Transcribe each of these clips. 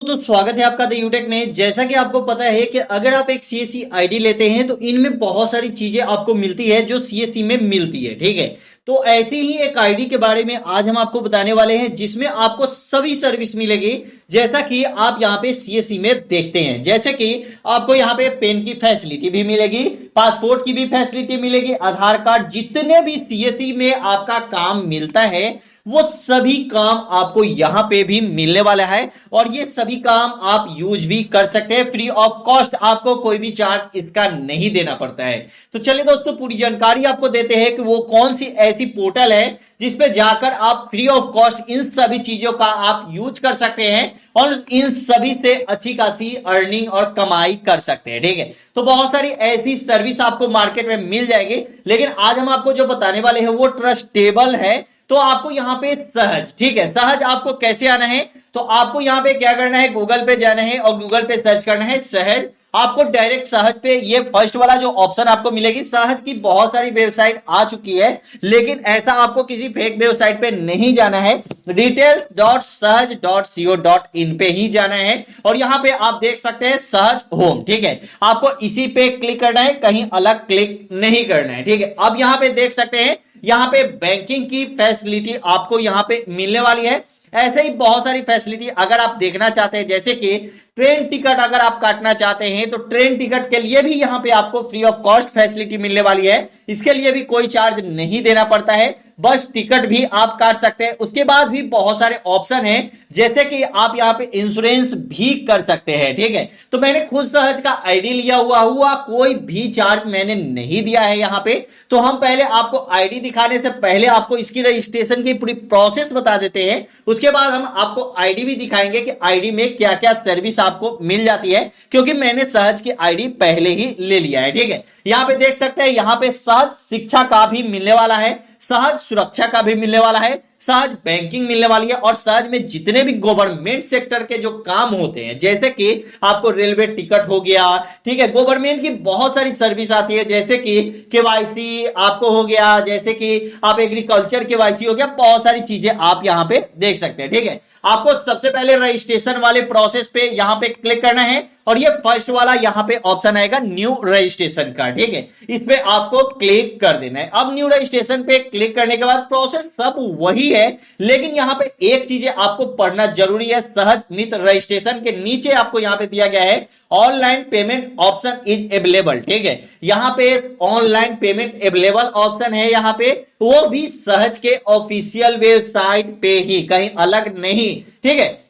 तो स्वागत है आपका द यूटेक में। जैसा कि आपको पता है कि अगर आप एक सीएससी आईडी लेते हैं तो इनमें बहुत सारी चीजें आपको मिलती है जो सीएससी में मिलती है, ठीक है। तो ऐसी ही एक आईडी के बारे में आज हम आपको बताने वाले हैं जिसमें आपको सभी सर्विस मिलेगी, जैसा कि आप यहाँ पे सीएससी में देखते हैं। जैसे कि आपको यहाँ पे पेन की फैसिलिटी भी मिलेगी, पासपोर्ट की भी फैसिलिटी मिलेगी, आधार कार्ड, जितने भी सीएससी में आपका काम मिलता है वो सभी काम आपको यहां पे भी मिलने वाला है। और ये सभी काम आप यूज भी कर सकते हैं फ्री ऑफ कॉस्ट, आपको कोई भी चार्ज इसका नहीं देना पड़ता है। तो चलिए दोस्तों, पूरी जानकारी आपको देते हैं कि वो कौन सी ऐसी पोर्टल है जिसपे जाकर आप फ्री ऑफ कॉस्ट इन सभी चीजों का आप यूज कर सकते हैं और इन सभी से अच्छी खासी अर्निंग और कमाई कर सकते हैं, ठीक है। तो बहुत सारी ऐसी सर्विस आपको मार्केट में मिल जाएगी, लेकिन आज हम आपको जो बताने वाले हैं वो ट्रस्टेबल है। तो आपको यहां पे सहज, ठीक है, सहज आपको कैसे आना है, तो आपको यहां पे क्या करना है, गूगल पे जाना है और गूगल पे सर्च करना है सहज। आपको डायरेक्ट सहज पे ये फर्स्ट वाला जो ऑप्शन आपको मिलेगी, सहज की बहुत सारी वेबसाइट आ चुकी है, लेकिन ऐसा आपको किसी फेक वेबसाइट पे नहीं जाना है, details.सहज.co.in पे ही जाना है। और यहां पे आप देख सकते हैं सहज होम, ठीक है, आपको इसी पे क्लिक करना है, कहीं अलग क्लिक नहीं करना है, ठीक है। अब यहां पे देख सकते हैं, यहां पे बैंकिंग की फैसिलिटी आपको यहां पे मिलने वाली है। ऐसे ही बहुत सारी फैसिलिटी अगर आप देखना चाहते हैं, जैसे कि ट्रेन टिकट अगर आप काटना चाहते हैं तो ट्रेन टिकट के लिए भी यहां पे आपको फ्री ऑफ कॉस्ट फैसिलिटी मिलने वाली है। इसके लिए भी कोई चार्ज नहीं देना पड़ता है, बस टिकट भी आप काट सकते हैं। उसके बाद भी बहुत सारे ऑप्शन हैं, जैसे कि आप यहां पे इंश्योरेंस भी कर सकते हैं, ठीक है। तो मैंने खुद सहज का आईडी लिया हुआ कोई भी चार्ज मैंने नहीं दिया है यहां पे। तो हम पहले आपको आईडी दिखाने से पहले आपको इसकी रजिस्ट्रेशन की पूरी प्रोसेस बता देते हैं, उसके बाद हम आपको आईडी भी दिखाएंगे कि आईडी में क्या क्या सर्विस आपको मिल जाती है, क्योंकि मैंने सहज की आईडी पहले ही ले लिया है, ठीक है। यहां पे देख सकते हैं, यहां पे सहज शिक्षा का भी मिलने वाला है, सहज सुरक्षा का भी मिलने वाला है, सहज बैंकिंग मिलने वाली है, और सहज में जितने भी गवर्नमेंट सेक्टर के जो काम होते हैं, जैसे कि आपको रेलवे टिकट हो गया, ठीक है, गवर्नमेंट की बहुत सारी सर्विस आती है, जैसे कि केवाईसी आपको हो गया, जैसे कि आप एग्रीकल्चर केवाईसी हो गया, बहुत सारी चीजें आप यहां पे देख सकते हैं, ठीक है। आपको सबसे पहले रजिस्ट्रेशन वाले प्रोसेस पे यहां पे क्लिक करना है और ये फर्स्ट वाला यहां पे ऑप्शन आएगा न्यू रजिस्ट्रेशन का, ठीक है, इस पे आपको क्लिक कर देना है। अब न्यू रजिस्ट्रेशन पे क्लिक करने के बाद प्रोसेस सब वही है, लेकिन यहां पे एक चीज आपको पढ़ना जरूरी है। सहज मित्र रजिस्ट्रेशन के नीचे आपको यहां पे दिया गया है online payment option is available, ठीक है। यहां पे ऑनलाइन पेमेंट अवेलेबल ऑप्शन है, यहां पे वो भी सहज के ऑफिशियल वेबसाइट पे ही, कहीं अलग नहीं, ठीक है।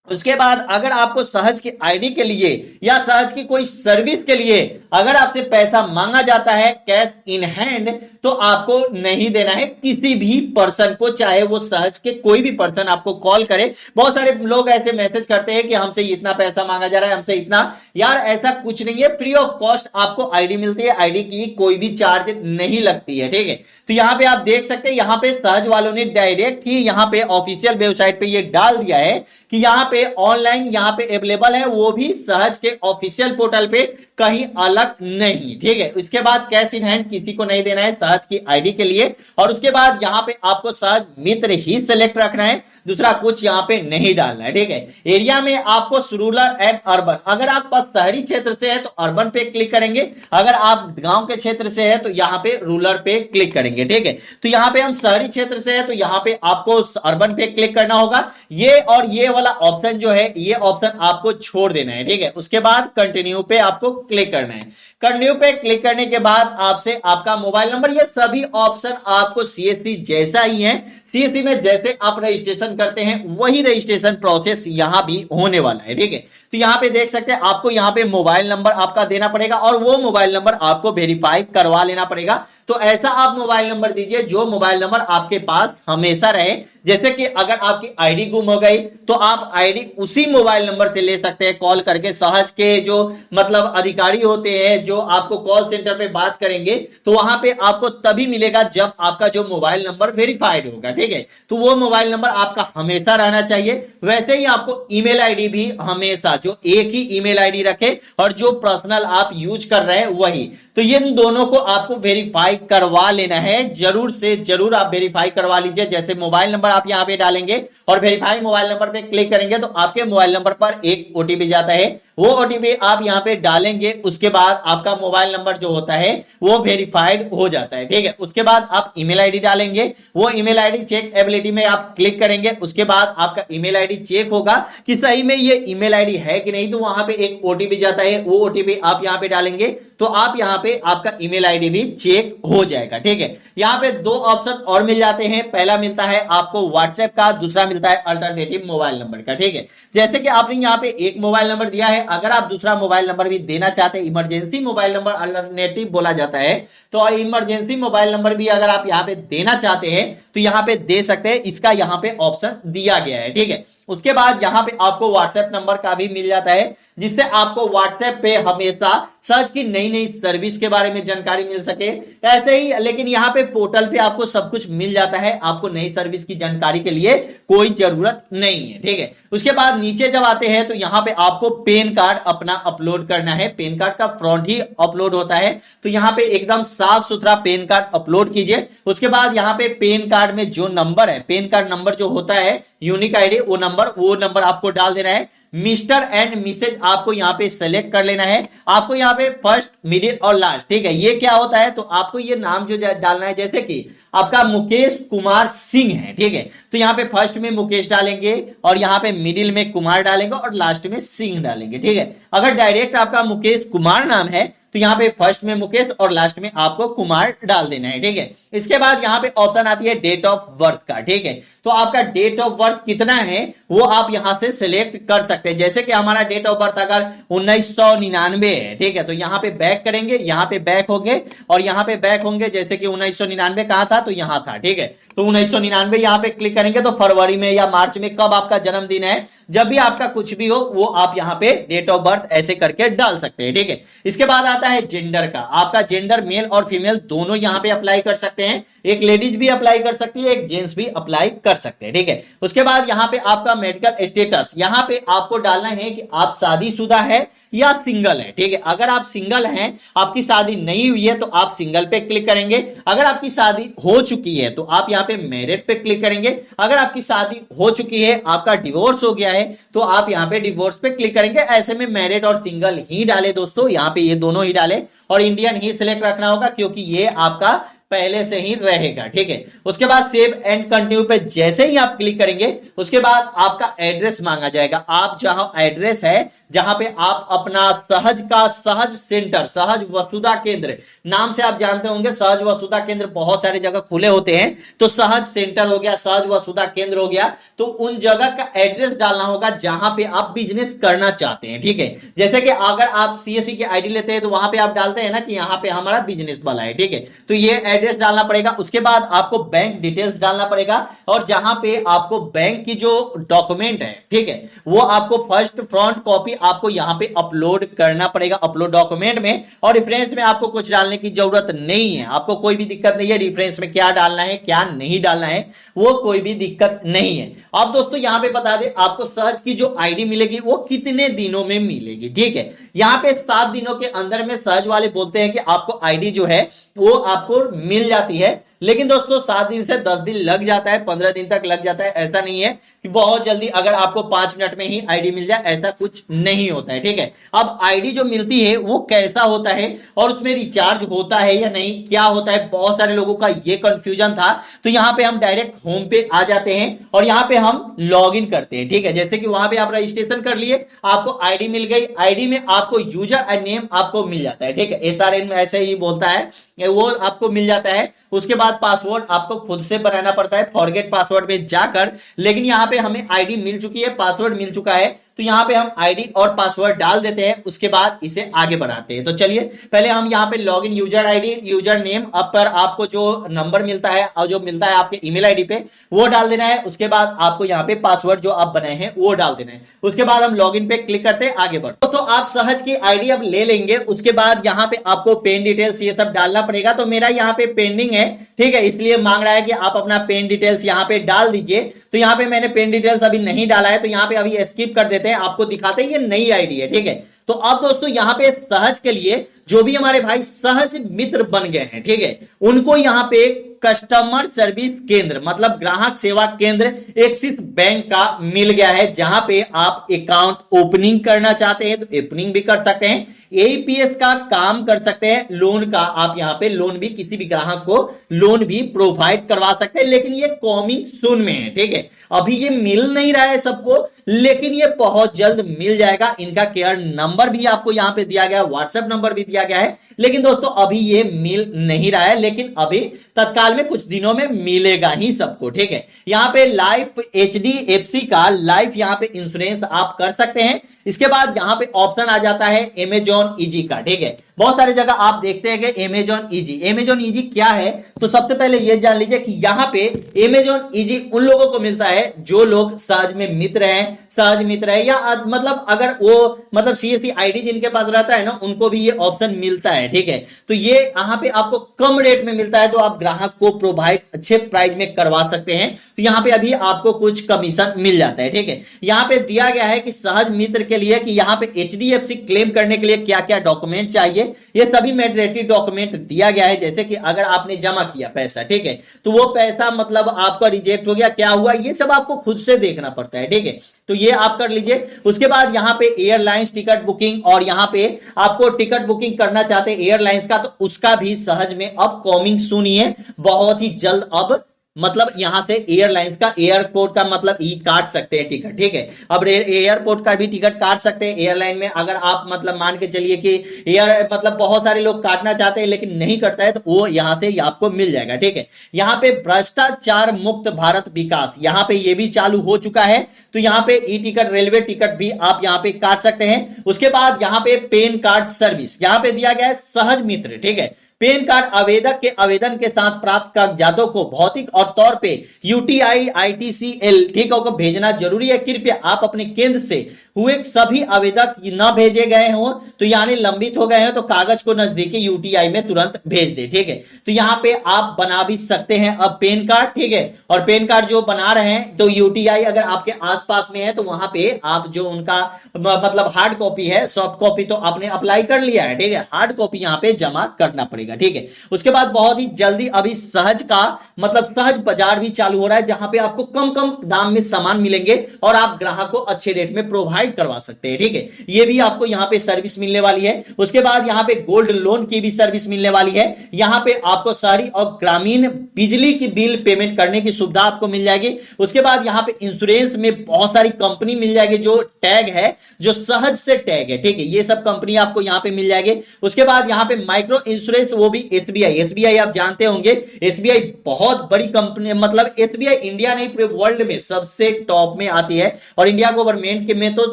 उसके बाद अगर आपको सहज की आईडी के लिए या सहज की कोई सर्विस के लिए अगर आपसे पैसा मांगा जाता है कैश इन हैंड, तो आपको नहीं देना है किसी भी पर्सन को, चाहे वो सहज के कोई भी पर्सन आपको कॉल करे। बहुत सारे लोग ऐसे मैसेज करते हैं कि हमसे इतना पैसा मांगा जा रहा है, हमसे इतना, यार ऐसा कुछ नहीं है, फ्री ऑफ कॉस्ट आपको आईडी मिलती है, आईडी की कोई भी चार्ज नहीं लगती है, ठीक है। तो यहां पे आप देख सकते हैं, यहां पे सहज वालों ने डायरेक्ट ही यहां पे ऑफिशियल वेबसाइट पे ये डाल दिया है कि यहां पे ऑनलाइन यहां पे अवेलेबल है, वो भी सहज के ऑफिशियल पोर्टल पे, कहीं अलग नहीं, ठीक है। उसके बाद कैश इन हैंड किसी को नहीं देना है सहज की आईडी के लिए, और उसके बाद यहां पे आपको सहज मित्र ही सिलेक्ट रखना है, दूसरा कुछ यहां पे नहीं डालना है, ठीक है। एरिया में आपको रूरल एंड अर्बन, अगर आप पास शहरी क्षेत्र से है तो अर्बन पे क्लिक करेंगे, अगर आप गांव के क्षेत्र से है तो यहां पे रूरल पे क्लिक करेंगे, ठीक है। तो यहां पे हम शहरी क्षेत्र से है तो यहां पे आपको अर्बन पे क्लिक करना होगा, ये और ये वाला ऑप्शन जो है, ये ऑप्शन आपको छोड़ देना है, ठीक है। उसके बाद कंटिन्यू पे आपको क्लिक करना है। कंटिन्यू पे क्लिक करने के बाद आपसे आपका मोबाइल नंबर, ये सभी ऑप्शन आपको सीएससी जैसा ही है, सीएससी में जैसे आप रजिस्ट्रेशन करते हैं वही रजिस्ट्रेशन प्रोसेस यहां भी होने वाला है, ठीक है। तो यहां पे देख सकते हैं, आपको यहां पे मोबाइल नंबर आपका देना पड़ेगा और वो मोबाइल नंबर आपको वेरीफाई करवा लेना पड़ेगा। तो ऐसा आप मोबाइल नंबर दीजिए जो मोबाइल नंबर आपके पास हमेशा रहे, जैसे कि अगर आपकी आईडी गुम हो गई तो आप आईडी उसी मोबाइल नंबर से ले सकते हैं कॉल करके। सहज के जो मतलब अधिकारी होते हैं जो आपको कॉल सेंटर पे बात करेंगे, तो वहां पे आपको तभी मिलेगा जब आपका जो मोबाइल नंबर वेरीफाइड होगा, ठीक है। तो वो मोबाइल नंबर आपका हमेशा रहना चाहिए। वैसे ही आपको ईमेल आईडी भी हमेशा जो एक ही ईमेल आईडी रखे और जो पर्सनल आप यूज कर रहे हैं वही। तो इन दोनों को आपको वेरीफाई करवा लेना है, जरूर से जरूर आप वेरीफाई करवा लीजिए। जैसे मोबाइल नंबर आप यहां पे डालेंगे और वेरीफाई मोबाइल नंबर पे क्लिक करेंगे तो आपके मोबाइल नंबर पर एक ओटीपी जाता है, वो ओटीपी आप यहां पे डालेंगे, उसके बाद आपका मोबाइल नंबर जो होता है वो वेरीफाइड हो जाता है, ठीक है। उसके बाद आप ईमेल आईडी डालेंगे, वो ईमेल आईडी चेक एबिलिटी में आप क्लिक करेंगे, उसके बाद आपका ईमेल आईडी चेक होगा कि सही में ये ईमेल आईडी है कि नहीं, तो वहां पे एक ओटीपी जाता है, वो ओटीपी आप यहां पे डालेंगे तो आप यहां पे आपका ईमेल आईडी भी चेक हो जाएगा, ठीक है। यहां पे दो ऑप्शन और मिल जाते हैं, पहला मिलता है आपको व्हाट्सएप का, दूसरा मिलता है अल्टरनेटिव मोबाइल नंबर का, ठीक है। जैसे कि आपने यहां पे एक मोबाइल नंबर दिया है, अगर आप दूसरा मोबाइल नंबर भी देना चाहते हैं, इमरजेंसी मोबाइल नंबर अल्टरनेटिव बोला जाता है, तो इमरजेंसी मोबाइल नंबर भी अगर आप यहां पे देना चाहते हैं तो यहां पे दे सकते हैं, इसका यहां पे ऑप्शन दिया गया है, ठीक है। उसके बाद यहां पे आपको व्हाट्सएप नंबर का भी मिल जाता है, जिससे आपको व्हाट्सएप पे हमेशा सर्च की नई नई सर्विस के बारे में जानकारी मिल सके, ऐसे ही। लेकिन यहां पे पोर्टल पे आपको सब कुछ मिल जाता है, आपको नई सर्विस की जानकारी के लिए कोई जरूरत नहीं है, ठीक है। उसके बाद नीचे जब आते हैं तो यहां पे आपको पेन कार्ड अपना अपलोड करना है, पेन कार्ड का फ्रंट ही अपलोड होता है, तो यहां पे एकदम साफ सुथरा पेन कार्ड अपलोड कीजिए। उसके बाद यहां पे पेन कार्ड में जो नंबर है, पेन कार्ड नंबर जो होता है यूनिक आईडी, वो नंबर आपको डाल देना है। मिस्टर एंड मिसेज आपको यहां पे सेलेक्ट कर लेना है, आपको यहां पे फर्स्ट मिडिल और लास्ट, ठीक है। ये क्या होता है, तो आपको ये नाम जो डालना है, जैसे कि आपका मुकेश कुमार सिंह है, ठीक है, तो यहां पे फर्स्ट में मुकेश डालेंगे और यहां पे मिडिल में कुमार डालेंगे और लास्ट में सिंह डालेंगे, ठीक है। अगर डायरेक्ट आपका मुकेश कुमार नाम है तो यहां पे फर्स्ट में मुकेश और लास्ट में आपको कुमार डाल देना है, ठीक है। इसके बाद यहां पे ऑप्शन आती है डेट ऑफ बर्थ का, ठीक है, तो आपका डेट ऑफ बर्थ कितना है वो आप यहां से सिलेक्ट कर सकते हैं। जैसे कि हमारा डेट ऑफ बर्थ अगर 1999 है, ठीक है, तो यहां पे बैक करेंगे, यहां पे बैक होंगे और यहां पे बैक होंगे, जैसे कि 1999 कहां था, तो यहां था, ठीक है। तो 1999 यहां पे क्लिक करेंगे तो फरवरी में या मार्च में कब आपका जन्मदिन है, जब भी आपका कुछ भी हो वो आप यहां पे डेट ऑफ बर्थ ऐसे करके डाल सकते हैं, ठीक है। इसके बाद आता है जेंडर का, आपका जेंडर मेल और फीमेल दोनों यहां पे अप्लाई कर सकते हैं, एक लेडीज भी अप्लाई कर सकती है, एक जेंट्स भी अप्लाई कर सकते हैं, ठीक है। उसके बाद यहां पे आपका मेडिकल स्टेटस, यहां पे आपको डालना है कि आप शादीशुदा है या सिंगल है, ठीक है। अगर आप सिंगल हैं, आपकी शादी नहीं हुई है, तो आप सिंगल पे क्लिक करेंगे। अगर आपकी शादी हो चुकी है तो आप यहां पे मैरिड पे क्लिक करेंगे। अगर आपकी शादी हो चुकी है, आपका डिवोर्स हो गया है, तो आप यहां पे डिवोर्स पे क्लिक करेंगे। ऐसे में मैरिड और सिंगल ही डाले दोस्तों, यहां पे ये दोनों ही डाले और इंडियन ही सिलेक्ट रखना होगा क्योंकि ये आपका पहले से ही रहेगा, ठीक है। उसके बाद सेव एंड कंटिन्यू पे जैसे ही आप क्लिक करेंगे, उसके बाद आपका एड्रेस मांगा जाएगा। आप जहां एड्रेस है, जहां पे आप अपना सहज का सहज सेंटर, सहज वसुधा केंद्र नाम से आप जानते होंगे, सहज वसुधा केंद्र बहुत सारी जगह खुले होते हैं, तो सहज सेंटर हो गया, सहज वसुधा केंद्र हो गया, तो उन जगह का एड्रेस डालना होगा जहां पे आप बिजनेस करना चाहते हैं, ठीक है। जैसे कि अगर आप सीएससी की आईडी लेते हैं तो वहां पे आप डालते हैं ना कि यहां पे हमारा बिजनेस वाला है, ठीक है, तो ये एड्रेस डालना पड़ेगा। उसके बाद आपको बैंक डिटेल्स डालना पड़ेगा और जहां पे आपको बैंक की जो डॉक्यूमेंट है, ठीक है, वो आपको फर्स्ट फ्रंट कॉपी आपको यहां पे अपलोड करना पड़ेगा अपलोड डॉक्यूमेंट में। और रेफरेंस में आपको कुछ डालने की जरूरत नहीं है, आपको कोई भी दिक्कत नहीं है रेफरेंस में क्या डालना है क्या नहीं डालना है, वो कोई भी दिक्कत नहीं है। अब दोस्तों यहां पे बता दें आपको सर्च की जो आईडी मिलेगी वो कितने दिनों में मिलेगी, ठीक है। यहां पे 7 दिनों के अंदर में सर्च वाले बोलते हैं कि आपको आईडी जो है वो आपको मिल जाती है, लेकिन दोस्तों 7 दिन से 10 दिन लग जाता है, 15 दिन तक लग जाता है। ऐसा नहीं है कि बहुत जल्दी अगर आपको 5 मिनट में ही आईडी मिल जाए, ऐसा कुछ नहीं होता है, ठीक है। अब आईडी जो मिलती है वो कैसा होता है और उसमें रिचार्ज होता है या नहीं, क्या होता है, बहुत सारे लोगों का ये कंफ्यूजन था। तो यहां पे हम डायरेक्ट होम पे आ जाते हैं और यहां पे हम लॉग इन करते हैं, ठीक है। जैसे कि वहां पे आप रजिस्ट्रेशन कर लिए, आपको आईडी मिल गई, आईडी में आपको यूजर एंड नेम आपको मिल जाता है, ठीक है। एसआरएन में ऐसे ही बोलता है, वो आपको मिल जाता है। उसके बाद पासवर्ड आपको खुद से बनाना पड़ता है फॉरगेट पासवर्ड पे जाकर, लेकिन यहां पे हमें आईडी मिल चुकी है, पासवर्ड मिल चुका है, तो यहां पे हम आईडी और पासवर्ड डाल देते हैं। उसके बाद इसे आगे बढ़ाते हैं। तो चलिए पहले हम यहां पे login user ID user name पर आपको जो नंबर मिलता है और जो मिलता है आपके ईमेल आईडी पे वो डाल देना है। उसके बाद आपको यहां पे पासवर्ड जो आप बनाए हैं वो डाल देना है। उसके बाद हम लॉगिन पे क्लिक करते हैं, आगे बढ़ते। तो आप सहज की आईडी अब ले लेंगे। उसके बाद यहां पे आपको पेन डिटेल्स ये सब डालना पड़ेगा। तो मेरा यहां पे पेंडिंग है, ठीक है, इसलिए मांग रहा है कि आप अपना पेन डिटेल्स यहां पे डाल दीजिए। तो यहां पे मैंने पेन डिटेल्स अभी नहीं डाला है, तो यहां पे अभी स्किप कर देते हैं, आपको दिखाते हैं ये नई आईडी है, ठीक है। तो अब दोस्तों यहां पे सहज के लिए जो भी हमारे भाई सहज मित्र बन गए हैं, ठीक है, उनको यहां पे कस्टमर सर्विस केंद्र मतलब ग्राहक सेवा केंद्र एक्सिस बैंक का मिल गया है, जहां पे आप अकाउंट ओपनिंग करना चाहते हैं तो ओपनिंग भी कर सकते हैं, एईपीएस का काम कर सकते हैं, लोन का आप यहां पे लोन भी किसी भी ग्राहक को लोन भी प्रोवाइड करवा सकते हैं, लेकिन ये कमिंग सून में है, ठीक है, अभी ये मिल नहीं रहा है सबको, लेकिन ये बहुत जल्द मिल जाएगा। इनका केयर नंबर भी आपको यहां पे दिया गया है, व्हाट्सएप नंबर भी दिया गया है, लेकिन दोस्तों अभी ये मिल नहीं रहा है, लेकिन अभी तत्काल में कुछ दिनों में मिलेगा ही सबको, ठीक है। यहां पे लाइफ एचडीएफसी का लाइफ यहां पे इंश्योरेंस आप कर सकते हैं। इसके बाद यहां पे ऑप्शन आ जाता है अमेजॉन इजी का, ठीक है, बहुत सारी जगह आप देखते हैं कि अमेजॉन इजी क्या है, तो सबसे पहले यह जान लीजिए कि यहां पे अमेजॉन इजी उन लोगों को मिलता है जो लोग सहज में मित्र हैं, सहज मित्र है, या मतलब अगर वो मतलब सीएससी आईडी जिनके पास रहता है ना, उनको भी ये ऑप्शन मिलता है, ठीक है। तो ये यहां पे आपको कम रेट में मिलता है, तो आप ग्राहक को प्रोवाइड अच्छे प्राइस में करवा सकते हैं, तो यहां पे अभी आपको कुछ कमीशन मिल जाता है, ठीक है। यहां पे दिया गया है कि सहज मित्र के लिए कि यहां पे एचडीएफसी क्लेम करने के लिए क्या क्या डॉक्यूमेंट चाहिए, ये सभी मैंडेटरी डॉक्यूमेंट दिया गया है, जैसे कि अगर आपने जमा किया पैसा, ठीक है, तो वो पैसा मतलब आपका रिजेक्ट हो गया, क्या हुआ, ये सब आपको खुद से देखना पड़ता है, ठीक है, तो ये आप कर लीजिए। उसके बाद यहां पे एयरलाइंस टिकट बुकिंग, और यहां पे आपको टिकट बुकिंग करना चाहते हैं एयरलाइंस का, तो उसका भी सहज में अब कमिंग सून ही है, बहुत ही जल्द अब मतलब यहां से एयरलाइंस का एयरपोर्ट का मतलब ई काट सकते हैं टिकट, ठीक है, अब एयरपोर्ट का भी टिकट काट सकते हैं एयरलाइन में, अगर आप मतलब मान के चलिए कि एयर मतलब बहुत सारे लोग काटना चाहते हैं लेकिन नहीं करता है, तो वो यहां से आपको मिल जाएगा, ठीक है। यहां पे भ्रष्टाचार मुक्त भारत विकास यहां पे ये भी चालू हो चुका है, तो यहां पे ई टिकट रेलवे टिकट भी आप यहां पे काट सकते हैं। उसके बाद यहां पे पेन कार्ड सर्विस यहां पे दिया गया है सहज मित्र, ठीक है, पेन कार्ड आवेदक के आवेदन के साथ प्राप्त कागजातों को भौतिक और तौर पे यूटीआई आईटीसीएल ठीक है को भेजना जरूरी है। कृपया आप अपने केंद्र से हुए सभी आवेदक न भेजे गए हो तो यानी लंबित हो गए हैं तो कागज को नजदीकी यूटीआई में तुरंत भेज दे, ठीक है। तो यहां पे आप बना भी सकते हैं अब पेन कार्ड, ठीक है, और पेन कार्ड जो बना रहे हैं तो यूटीआई अगर आपके आसपास में है तो वहां पे आप जो उनका मतलब हार्ड कॉपी है, सॉफ्ट कॉपी तो आपने अप्लाई कर लिया है, ठीक है, हार्ड कॉपी यहां पे जमा करना पड़ेगा, ठीक है। उसके बाद बहुत ही जल्दी अभी सहज का मतलब सहज बाजार भी चालू हो रहा है, जहां पे आपको कम कम दाम में सामान मिलेंगे और आप ग्राहक को अच्छे रेट में प्रोवाइड करवा सकते हैं, ठीक है। ये भी आपको यहां पे सर्विस मिलने वाली है। उसके बाद यहां पे गोल्ड लोन की भी सर्विस मिलने वाली है। यहां पे आपको शहरी और ग्रामीण बिजली की बिल पेमेंट करने की सुविधा आपको मिल जाएगी। उसके बाद यहां पे इंश्योरेंस में बहुत सारी कंपनी मिल जाएगी जो टैग है, जो सहज से टैग है, ठीक है, ये सब कंपनी आपको यहां पे मिल जाएगी। उसके बाद यहां पे माइक्रो इंश्योरेंस वो भी एसबीआई आप जानते होंगे, एसबीआई बहुत बड़ी कंपनी, मतलब एसबीआई इंडिया नहीं पूरे वर्ल्ड में सबसे टॉप में आती है और इंडिया गवर्नमेंट के में तो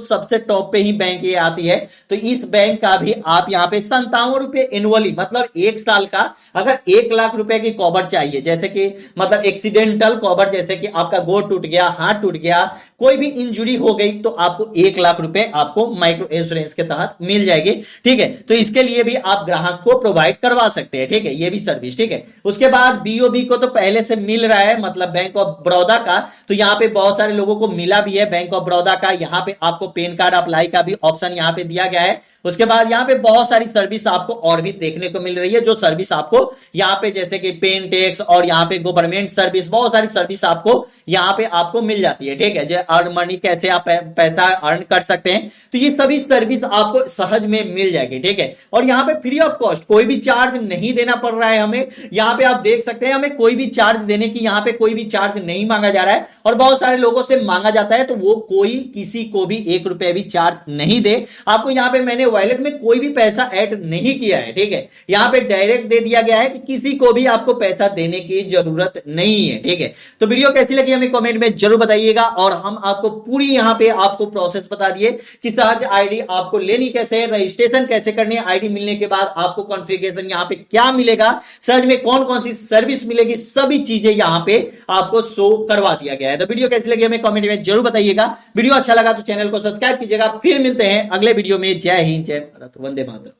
सबसे टॉप पे ही बैंक ये आती है। तो इस बैंक का भी आप यहां पे 57 रुपए एनुअली मतलब एक साल का अगर 1 लाख रुपए की कवर चाहिए, जैसे कि मतलब एक्सीडेंटल कवर, जैसे कि आपका गोड़ टूट गया, हाथ टूट गया, कोई भी इंजुरी हो गई तो आपको 1 लाख रुपए आपको माइक्रो इंश्योरेंस के तहत मिल जाएगी, ठीक है। तो इसके लिए भी आप ग्राहक को प्रोवाइड करवा सकते हैं, ठीक है, ये भी सर्विस, ठीक है। उसके बाद बीओबी को तो पहले से मिल रहा है, मतलब बैंक ऑफ बड़ौदा का, तो यहां पे बहुत सारे लोगों को मिला भी है बैंक ऑफ बड़ौदा का। यहां पे आपको पेन कार्ड अप्लाई का भी ऑप्शन यहां पे दिया गया है। उसके बाद यहां पे बहुत सारी सर्विस आपको और भी देखने को मिल रही है, जो सर्विस आपको यहां पे जैसे कि पेन टैक्स और यहां पे गवर्नमेंट सर्विस, बहुत सारी सर्विस आपको यहां पे आपको मिल जाती है, ठीक है। जो अर्न मनी कैसे आप पैसा अर्न कर सकते हैं, तो ये सभी सर्विस आपको सहज में मिल जाएगी, ठीक है। और यहां पे फ्री ऑफ कॉस्ट कोई भी चार्ज नहीं देना पड़ रहा है हमें। यहां पे आप देख सकते हैं हमें कोई भी चार्ज देने की यहां पे कोई भी चार्ज नहीं मांगा जा रहा है, और बहुत सारे लोगों से मांगा जाता है तो वो कोई किसी को भी 1 रुपए भी चार्ज नहीं दे। आपको यहां पे मैंने वॉलेट में कोई भी पैसा ऐड नहीं किया है, ठीक है, यहां पे डायरेक्ट दे दिया गया है कि किसी को भी आपको पैसा देने की जरूरत नहीं है, ठीक है। तो वीडियो कैसी लगी हमें कमेंट में जरूर बताइएगा, और हम आपको पूरी यहां पे आपको प्रोसेस बता दिए कि सहज आईडी आपको लेनी कैसे है, रजिस्ट्रेशन कैसे करनी है, आईडी मिलने के बाद आपको कॉन्फ़िगरेशन यहां पे क्या मिलेगा, सहज में कौन कौन सी सर्विस मिलेगी, सभी चीजें यहां पे आपको शो करवा दिया गया है। तो वीडियो कैसी लगी हमें कमेंट में जरूर बताइएगा। वीडियो अच्छा लगा तो चैनल को सब्सक्राइब कीजिएगा। फिर मिलते हैं अगले वीडियो में। जय हिंद, जय भारत, वंदे मातरम।